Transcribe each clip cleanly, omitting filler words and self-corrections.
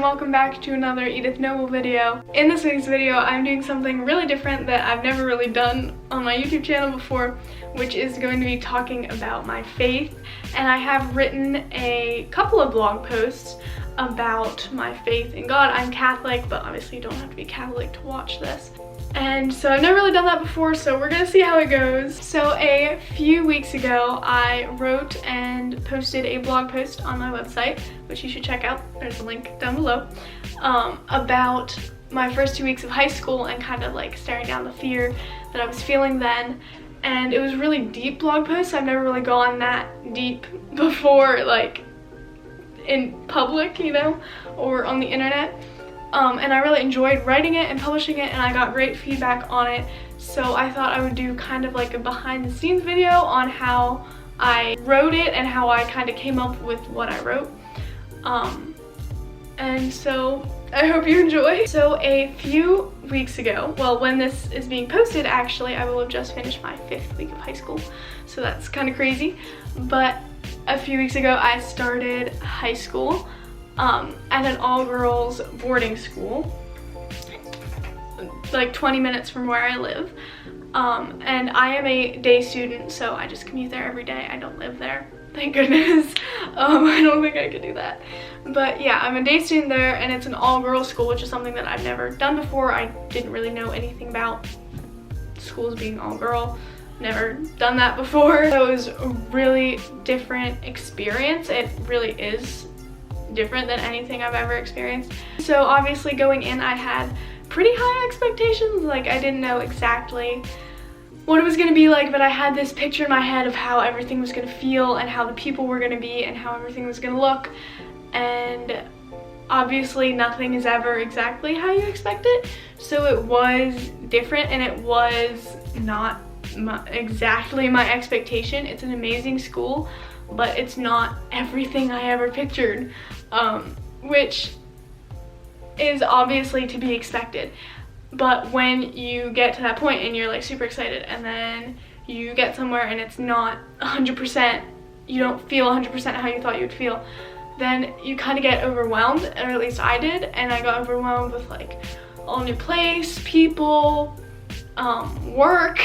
welcome back to another Edith Noble video. In this week's video, I'm doing something really different that I've never really done on my YouTube channel before, which is going to be talking about my faith. And I have written a couple of blog posts about my faith in God. I'm Catholic, but obviously you don't have to be Catholic to watch this. And so I've never really done that before, so we're gonna see how it goes. So a few weeks ago, I wrote and posted a blog post on my website, which you should check out, there's a link down below, about my first 2 weeks of high school and kind of like staring down the fear that I was feeling then. And it was a really deep blog post. I've never really gone that deep before, like in public, you know, or on the internet. And I really enjoyed writing it and publishing it, and I got great feedback on it. So I thought I would do kind of like a behind the scenes video on how I wrote it and how I kind of came up with what I wrote. And so I hope you enjoy. So a few weeks ago, well, when this is being posted, actually, I will have just finished my 5th week of high school. So that's kind of crazy. But a few weeks ago, I started high school at an all-girls boarding school, like 20 minutes from where I live. And I am a day student, so I just commute there every day. I don't live there, thank goodness. I don't think I could do that. But yeah, I'm a day student there, and it's an all-girls school, which is something that I've never done before. I didn't really know anything about schools being all-girl. Never done that before. So it was a really different experience. It really is different than anything I've ever experienced. So obviously going in, I had pretty high expectations. Like, I didn't know exactly what it was gonna be like, but I had this picture in my head of how everything was gonna feel and how the people were gonna be and how everything was gonna look. And obviously nothing is ever exactly how you expect it. So it was different, and it was not exactly my expectation. It's an amazing school, but it's not everything I ever pictured, which is obviously to be expected. But when you get to that point and you're like super excited, and then you get somewhere and it's not 100%, you don't feel 100% how you thought you would feel, then you kind of get overwhelmed, or at least I did. And I got overwhelmed with like all new place, people, work,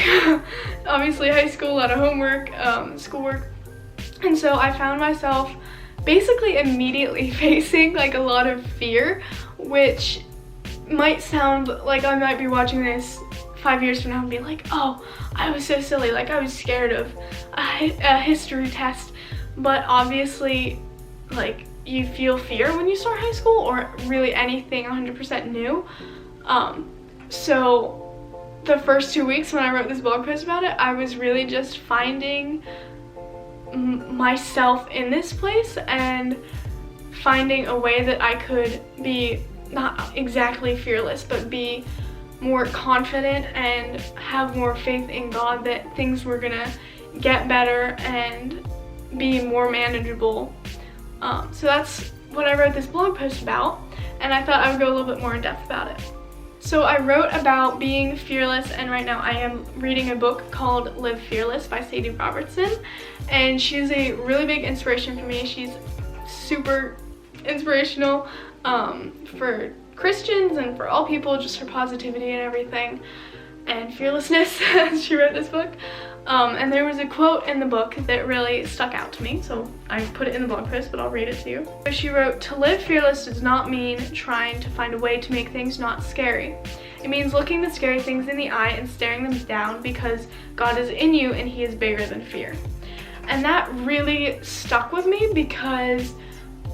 obviously high school, a lot of homework, schoolwork. And so I found myself basically immediately facing like a lot of fear, which might sound like I might be watching this 5 years from now and be like, oh, I was so silly, like I was scared of a history test. But obviously, like, you feel fear when you start high school, or really anything 100% new. So the first 2 weeks when I wrote this blog post about it, I was really just finding myself in this place and finding a way that I could be not exactly fearless, but be more confident and have more faith in God that things were gonna get better and be more manageable. So that's what I wrote this blog post about, and I thought I would go a little bit more in depth about it. So I wrote about being fearless, and right now I am reading a book called Live Fearless by Sadie Robertson, and she's a really big inspiration for me. She's super inspirational for Christians and for all people, just her positivity and everything, and fearlessness. She wrote this book. And there was a quote in the book that really stuck out to me, so I put it in the blog post, but I'll read it to you. So she wrote, "To live fearless does not mean trying to find a way to make things not scary. It means looking the scary things in the eye and staring them down, because God is in you and he is bigger than fear." And that really stuck with me, because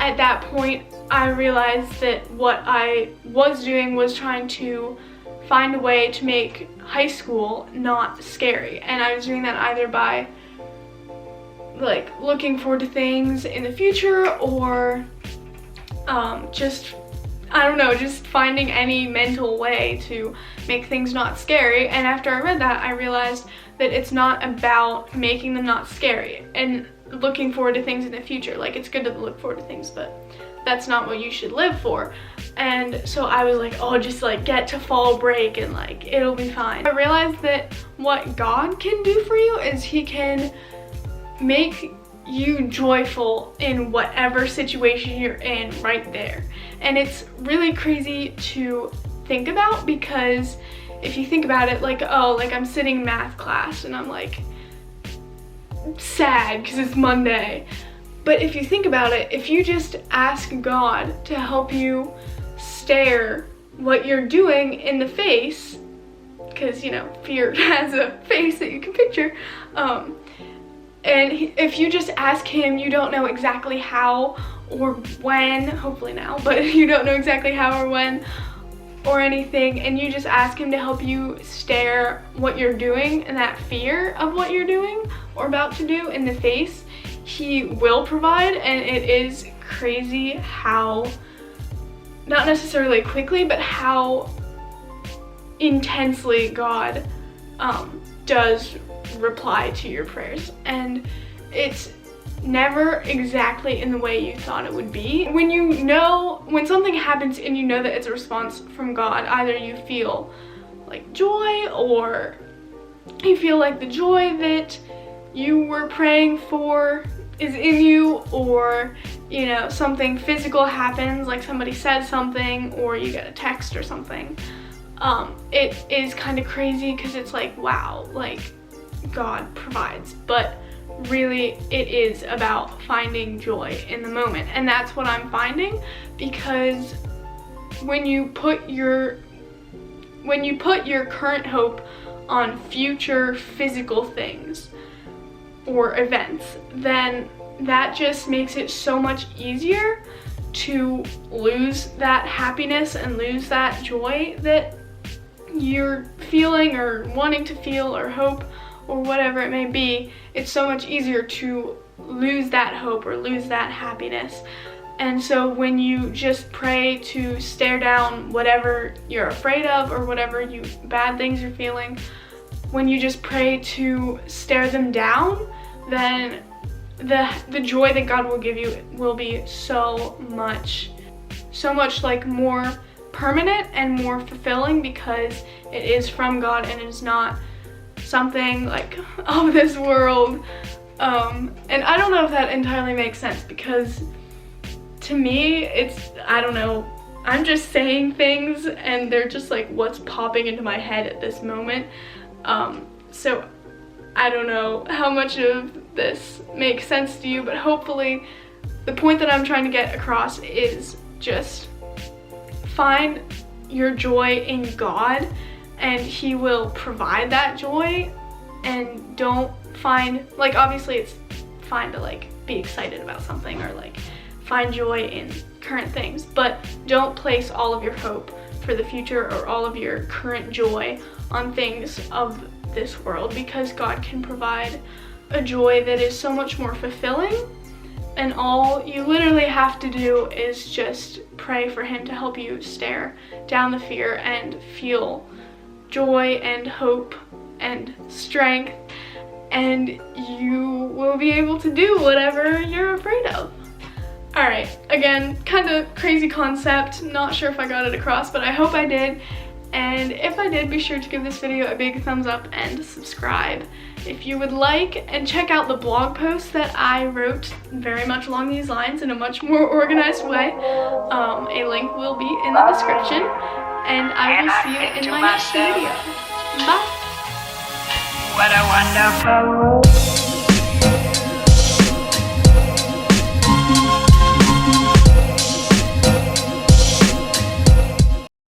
at that point I realized that what I was doing was trying to find a way to make high school not scary, and I was doing that either by like looking forward to things in the future, or just, I don't know, just finding any mental way to make things not scary. And after I read that, I realized that it's not about making them not scary and looking forward to things in the future. Like, it's good to look forward to things, but that's not what you should live for. And so I was like, oh, just like get to fall break and like it'll be fine. I realized that what God can do for you is he can make you joyful in whatever situation you're in right there. And it's really crazy to think about, because if you think about it, like, oh, like I'm sitting in math class and I'm like sad because it's Monday. But if you think about it, if you just ask God to help you stare what you're doing in the face, because, you know, fear has a face that you can picture, and if you just ask him, you don't know exactly how or when, hopefully now, but you don't know exactly how or when or anything, and you just ask him to help you stare what you're doing and that fear of what you're doing or about to do in the face, he will provide. And it is crazy how, not necessarily quickly, but how intensely God does reply to your prayers. And it's never exactly in the way you thought it would be. When something happens and you know that it's a response from God, either you feel like joy, or you feel like the joy that you were praying for is in you, or, you know, something physical happens, like somebody says something, or you get a text or something. It is kind of crazy, because it's like, wow, like God provides, but really it is about finding joy in the moment. And that's what I'm finding, because when you put your current hope on future physical things or events, then that just makes it so much easier to lose that happiness and lose that joy that you're feeling or wanting to feel or hope or whatever it may be. It's so much easier to lose that hope or lose that happiness. And so when you just pray to stare down whatever you're afraid of or whatever bad things you're feeling, when you just pray to stare them down, then the joy that God will give you will be so much like more permanent and more fulfilling, because it is from God and it is not something like of this world. And I don't know if that entirely makes sense, because to me I don't know, I'm just saying things and they're just like what's popping into my head at this moment. So I don't know how much of this makes sense to you, but hopefully the point that I'm trying to get across is just find your joy in God, and he will provide that joy. And don't find, like, obviously it's fine to like be excited about something or like find joy in current things, but don't place all of your hope for the future or all of your current joy on things of this world, because God can provide a joy that is so much more fulfilling. And all you literally have to do is just pray for him to help you stare down the fear and feel joy and hope and strength, and you will be able to do whatever you're afraid of. Alright, again, kind of crazy concept, not sure if I got it across, but I hope I did. And if I did, be sure to give this video a big thumbs up and subscribe if you would like, and check out the blog post that I wrote very much along these lines in a much more organized way. A link will be in the description, and I will see you in my next video. Bye! What a wonderful world.